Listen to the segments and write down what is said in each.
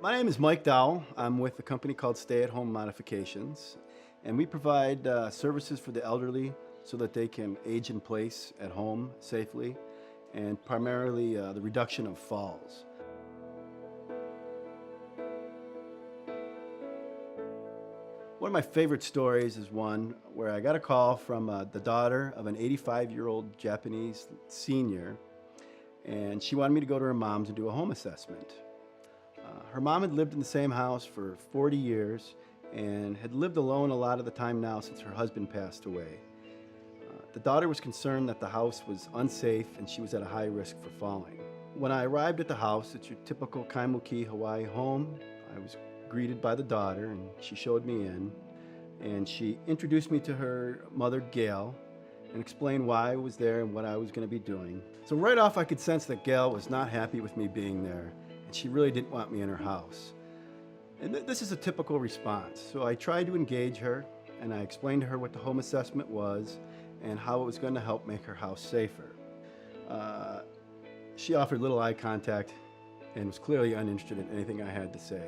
My name is Mike Dowell. I'm with a company called Stay at Home Modifications, and we provide services for the elderly so that they can age in place at home safely, and primarily the reduction of falls. One of my favorite stories is one where I got a call from the daughter of an 85-year-old Japanese senior, and she wanted me to go to her mom to do a home assessment. Her mom had lived in the same house for 40 years and had lived alone a lot of the time now since her husband passed away. The daughter was concerned that the house was unsafe and she was at a high risk for falling. When I arrived at the house, it's your typical Kaimuki Hawaii home. I was greeted by the daughter and she showed me in, and she introduced me to her mother, Gail, and explained why I was there and what I was going to be doing. So right off I could sense that Gail was not happy with me being there, and she really didn't want me in her house. And this is a typical response. So I tried to engage her, and I explained to her what the home assessment was and how it was going to help make her house safer. She offered little eye contact and was clearly uninterested in anything I had to say.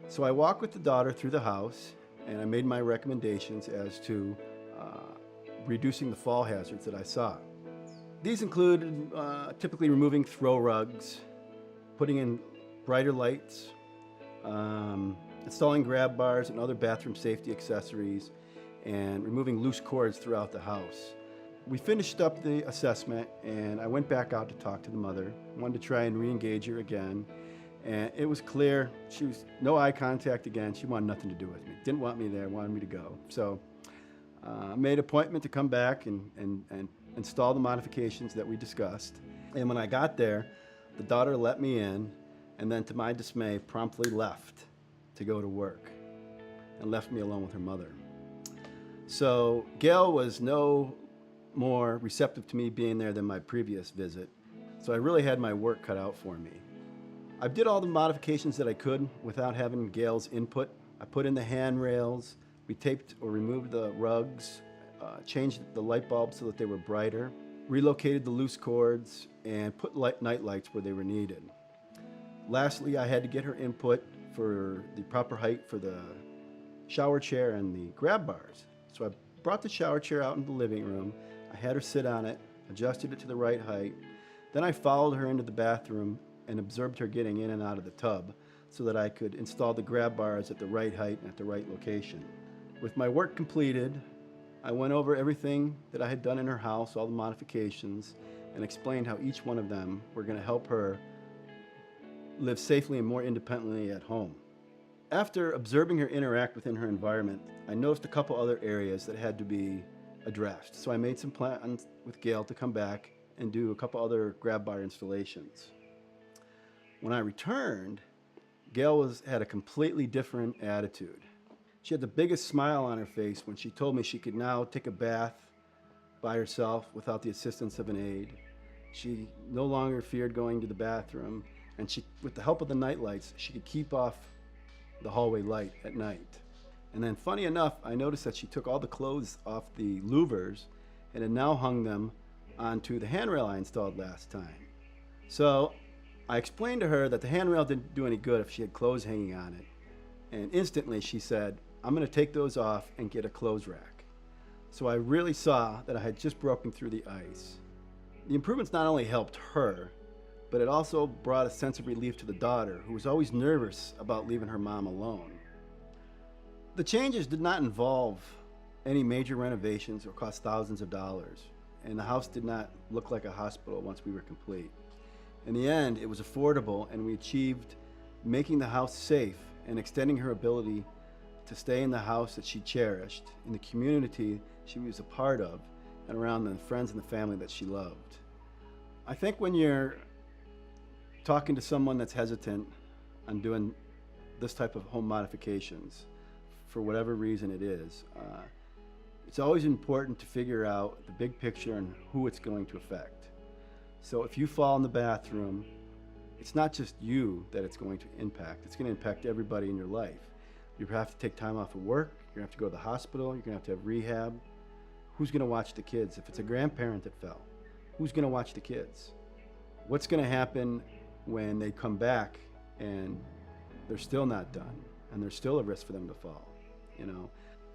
So I walked with the daughter through the house, and I made my recommendations as to reducing the fall hazards that I saw. These included typically removing throw rugs, putting in brighter lights, installing grab bars and other bathroom safety accessories, and removing loose cords throughout the house. We finished up the assessment, and I went back out to talk to the mother. I wanted to try and re-engage her again, and it was clear she was no eye contact again. She wanted nothing to do with me. Didn't want me there, wanted me to go. So I made an appointment to come back and install the modifications that we discussed. And when I got there, the daughter let me in, and then to my dismay promptly left to go to work and left me alone with her mother. So Gail was no more receptive to me being there than my previous visit, so I really had my work cut out for me. I did all the modifications that I could without having Gail's input. I put in the handrails, we taped or removed the rugs, changed the light bulbs so that they were brighter, relocated the loose cords, and put night lights where they were needed. Lastly, I had to get her input for the proper height for the shower chair and the grab bars. So I brought the shower chair out into the living room. I had her sit on it, adjusted it to the right height. Then I followed her into the bathroom and observed her getting in and out of the tub so that I could install the grab bars at the right height and at the right location. With my work completed, I went over everything that I had done in her house, all the modifications, and explained how each one of them were going to help her live safely and more independently at home. After observing her interact within her environment, I noticed a couple other areas that had to be addressed. So I made some plans with Gail to come back and do a couple other grab bar installations. When I returned, Gail had a completely different attitude. She had the biggest smile on her face when she told me she could now take a bath by herself without the assistance of an aide. She no longer feared going to the bathroom, and with the help of the night lights, she could keep off the hallway light at night. And then funny enough, I noticed that she took all the clothes off the louvers and had now hung them onto the handrail I installed last time. So I explained to her that the handrail didn't do any good if she had clothes hanging on it. And instantly she said, "I'm going to take those off and get a clothes rack." So I really saw that I had just broken through the ice. The improvements not only helped her, but it also brought a sense of relief to the daughter, who was always nervous about leaving her mom alone. The changes did not involve any major renovations or cost thousands of dollars, and the house did not look like a hospital once we were complete. In the end, it was affordable, and we achieved making the house safe and extending her ability to stay in the house that she cherished, in the community she was a part of, and around the friends and the family that she loved. I think when you're talking to someone that's hesitant on doing this type of home modifications, for whatever reason it is, it's always important to figure out the big picture and who it's going to affect. So if you fall in the bathroom, it's not just you that it's going to impact. It's going to impact everybody in your life. You have to take time off of work. You're going to have to go to the hospital. You're going to have rehab. Who's going to watch the kids? If it's a grandparent that fell, who's going to watch the kids? What's going to happen when they come back and they're still not done, and there's still a risk for them to fall. You know,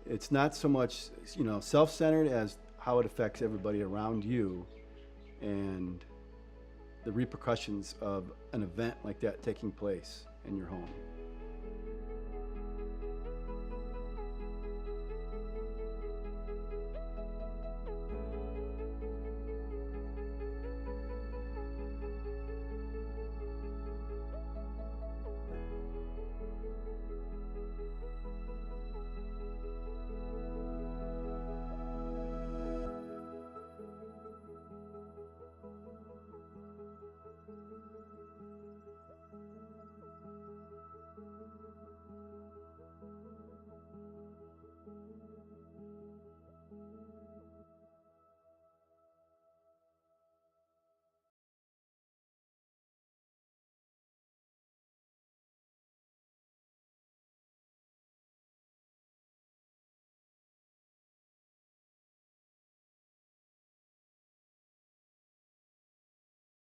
it's not so much, you know, self-centered as how it affects everybody around you and the repercussions of an event like that taking place in your home.